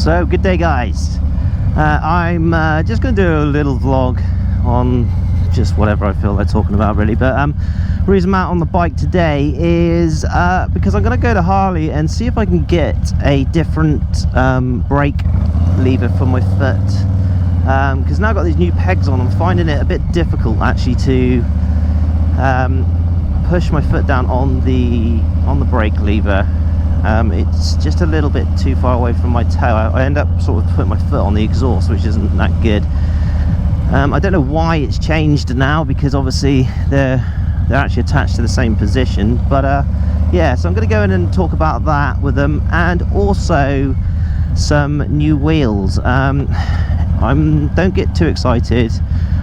So good day guys. I'm just going to do a little vlog on just whatever I feel like talking about really, but the reason I'm out on the bike today is because I'm going to go to Harley and see if I can get a different brake lever for my foot, because now I've got these new pegs on. I'm finding it a bit difficult actually to push my foot down on the brake lever. It's just a little bit too far away from my toe. I end up sort of putting my foot on the exhaust, which isn't that good. I don't know why it's changed now, because obviously they're actually attached to the same position, but yeah, so I'm going to go in and talk about that with them, and also some new wheels. Don't get too excited.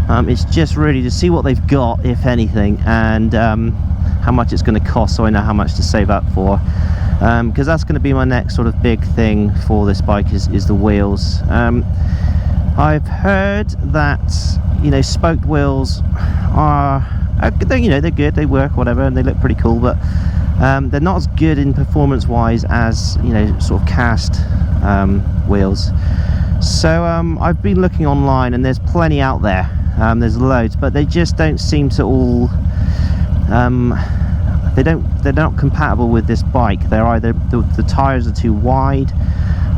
It's just really to see what they've got, if anything, and how much it's going to cost, so I know how much to save up for. Because that's going to be my next sort of big thing for this bike is the wheels. I've heard that, you know, spoked wheels are they're good, they work, whatever, and they look pretty cool, but they're not as good in performance wise as, you know, sort of cast wheels. So I've been looking online and there's plenty out there. There's loads, but they just don't seem to all they're not compatible with this bike. They're either the tires are too wide,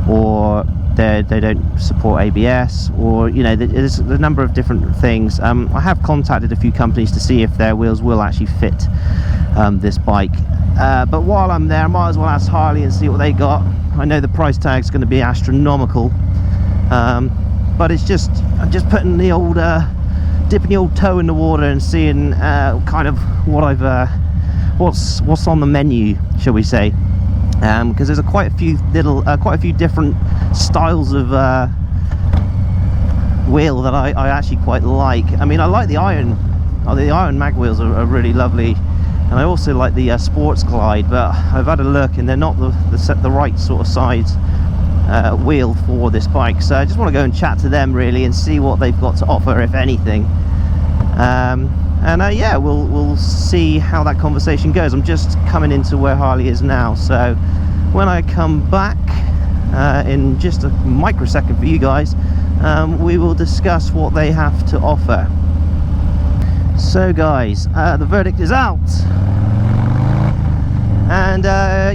or they don't support ABS, or, you know, there's a number of different things. I have contacted a few companies to see if their wheels will actually fit this bike, but while I'm there I might as well ask Harley and see what they got. I know the price tag's going to be astronomical, but it's just, I'm just putting the old dipping the old toe in the water and seeing kind of what I've what's on the menu, shall we say, because there's quite a few different styles of wheel that I actually quite like. I mean, I like the iron mag wheels are really lovely, and I also like the sports glide, but I've had a look and they're not the right sort of size wheel for this bike. So I just want to go and chat to them really and see what they've got to offer, if anything. Yeah, we'll see how that conversation goes. I'm just coming into where Harley is now, so when I come back in just a microsecond for you guys, we will discuss what they have to offer. So guys, the verdict is out, and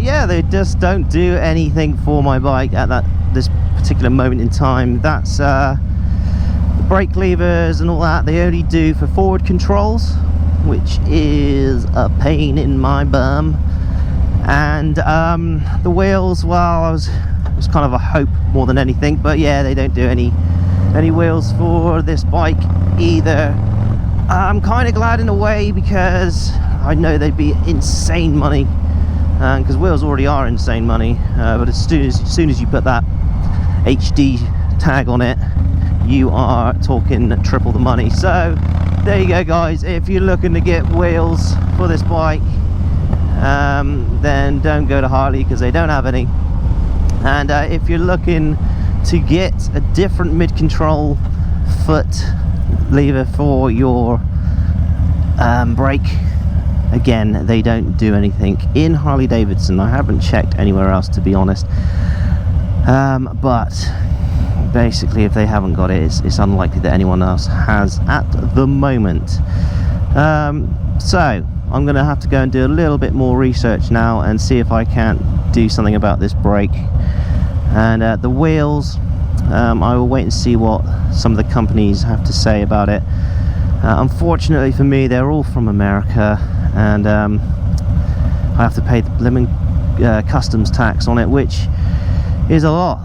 yeah, they just don't do anything for my bike at this particular moment in time. That's brake levers and all that, they only do for forward controls, which is a pain in my bum. And the wheels, well, it was kind of a hope more than anything, but yeah, they don't do any wheels for this bike either. I'm kind of glad in a way, because I know they'd be insane money, because wheels already are insane money, but as soon as you put that HD tag on it, you are talking triple the money. So there you go guys, if you're looking to get wheels for this bike, then don't go to Harley, because they don't have any. And if you're looking to get a different mid-control foot lever for your brake, again, they don't do anything in Harley Davidson. I haven't checked anywhere else, to be honest, but basically if they haven't got it, it's unlikely that anyone else has at the moment. So I'm gonna have to go and do a little bit more research now and see if I can't do something about this brake. And the wheels, I will wait and see what some of the companies have to say about it. Unfortunately for me, they're all from America, and I have to pay the blimmin' customs tax on it, which is a lot.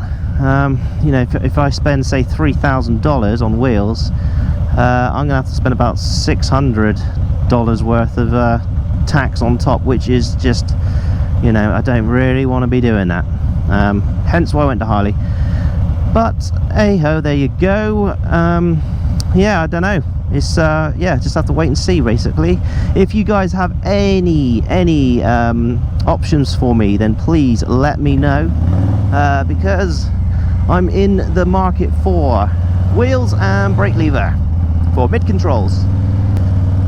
You know, if I spend say $3,000 on wheels, I'm gonna have to spend about $600 worth of tax on top, which is just, you know, I don't really want to be doing that. Hence why I went to Harley. But hey ho, there you go. Yeah, I don't know. It's yeah, just have to wait and see basically. If you guys have any options for me, then please let me know, because I'm in the market for wheels and brake lever for mid controls.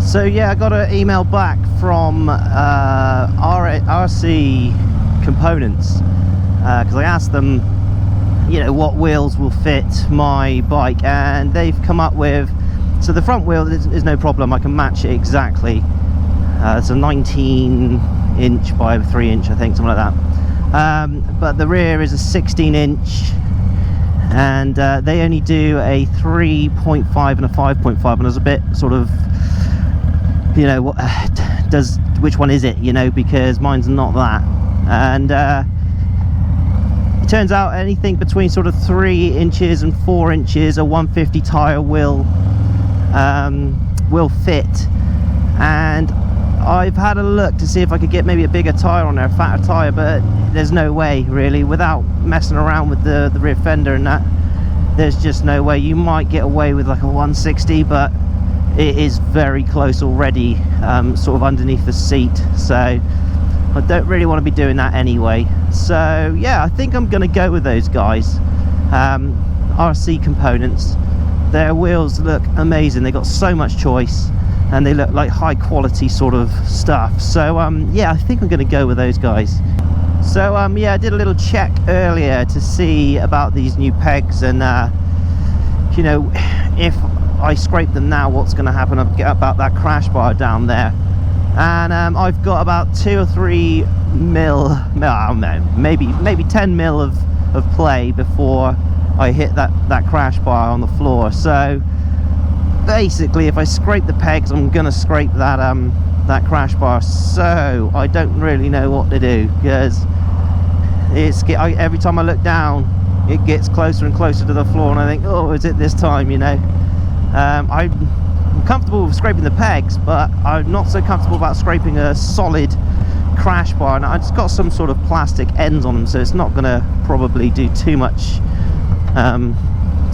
So yeah, I got an email back from RC Components, because I asked them you know, what wheels will fit my bike, and they've come up with, so the front wheel is no problem, I can match it exactly. It's a 19-inch by 3-inch, I think, something like that. But the rear is a 16-inch, and they only do a 3.5 and a 5.5, and I was a bit sort of, you know, which one is it, you know, because mine's not that. And it turns out anything between sort of 3 inches and 4 inches, a 150 tire will fit. And I've had a look to see if I could get maybe a bigger tire on there, a fatter tire, but there's no way really, without messing around with the rear fender and that. There's just no way. You might get away with like a 160, but it is very close already, sort of underneath the seat, so I don't really want to be doing that anyway. So yeah, I think I'm going to go with those guys. RC Components, their wheels look amazing, they got so much choice and they look like high quality sort of stuff. So yeah, I think I'm going to go with those guys. So yeah, I did a little check earlier to see about these new pegs, and you know, if I scrape them now, what's going to happen about that crash bar down there. And I've got about 2 or 3 mil, no, maybe 10 mil of play before I hit that crash bar on the floor. So basically, if I scrape the pegs, I'm going to scrape that crash bar. So I don't really know what to do, because every time I look down, it gets closer and closer to the floor, and I think, oh, is it this time, you know? I'm comfortable with scraping the pegs, but I'm not so comfortable about scraping a solid crash bar, and I've just got some sort of plastic ends on them, so it's not going to probably do too much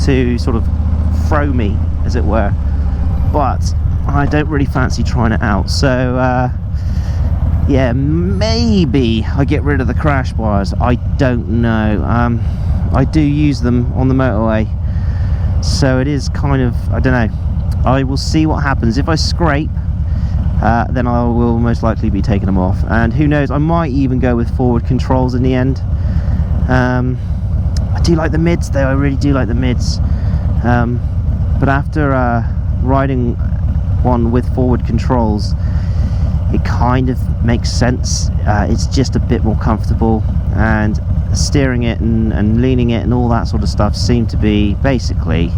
to sort of throw me, as it were. But I don't really fancy trying it out, so yeah, maybe I get rid of the crash bars, I don't know. I do use them on the motorway, so it is kind of, I don't know, I will see what happens. If I scrape, then I will most likely be taking them off, and who knows, I might even go with forward controls in the end. I do like the mids though, I really do like the mids, but after riding one with forward controls, it kind of makes sense. It's just a bit more comfortable, and steering it and leaning it and all that sort of stuff seem to be basically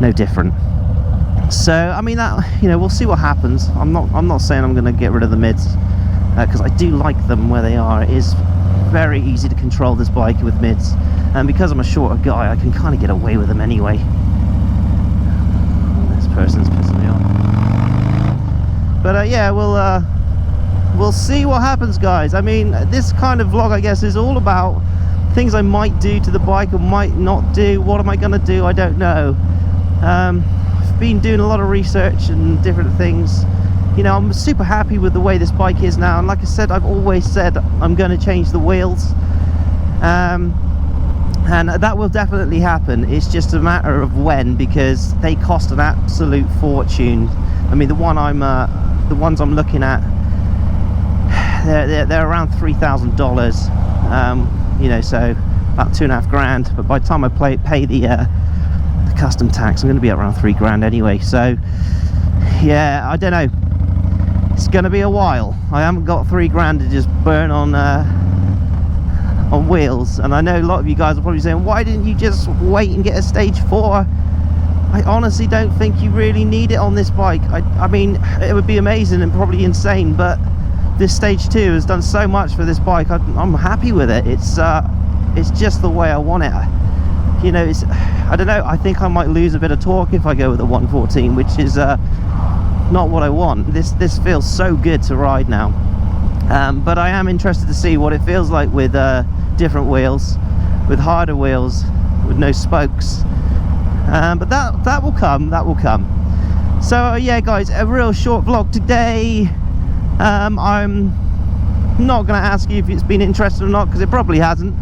no different. So I mean, that, you know, we'll see what happens. I'm not saying I'm going to get rid of the mids, because I do like them where they are. It is very easy to control this bike with mids, and because I'm a shorter guy, I can kind of get away with them anyway. This person's pissing me off. But yeah, we'll see what happens, guys. I mean, this kind of vlog, I guess, is all about things I might do to the bike or might not do. What am I going to do? I don't know. I've been doing a lot of research and different things. You know, I'm super happy with the way this bike is now, and like I said, I've always said I'm going to change the wheels, and that will definitely happen. It's just a matter of when, because they cost an absolute fortune. I mean, the ones I'm looking at, they're around $3,000, you know, so about $2.5 grand. But by the time I pay the custom tax, I'm going to be at around $3 grand anyway. So yeah, I don't know, it's going to be a while. I haven't got $3 grand to just burn on wheels, and I know a lot of you guys are probably saying, why didn't you just wait and get a stage 4? I honestly don't think you really need it on this bike. I mean, it would be amazing and probably insane, but this stage 2 has done so much for this bike. I'm happy with it. It's just the way I want it. You know, I don't know, I think I might lose a bit of torque if I go with a 114, which is not what I want. This feels so good to ride now, but I am interested to see what it feels like with different wheels, with harder wheels, with no spokes. But that will come, So yeah, guys, a real short vlog today. I'm not going to ask you if it's been interesting or not, because it probably hasn't.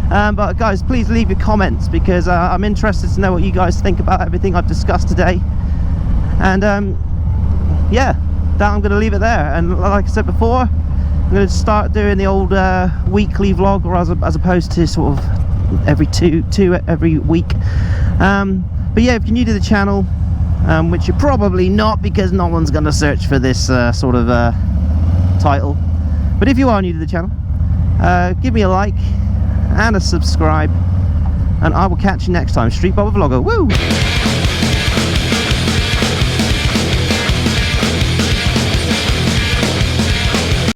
But guys, please leave your comments, because I'm interested to know what you guys think about everything I've discussed today. And yeah, that I'm going to leave it there. And like I said before, I'm going to start doing the old weekly vlog, or as opposed to sort of every two every week. But yeah, if you're new to the channel, which you're probably not, because no one's going to search for this sort of title, but if you are new to the channel, give me a like and a subscribe, and I will catch you next time. Street Bob Vlogger. Woo!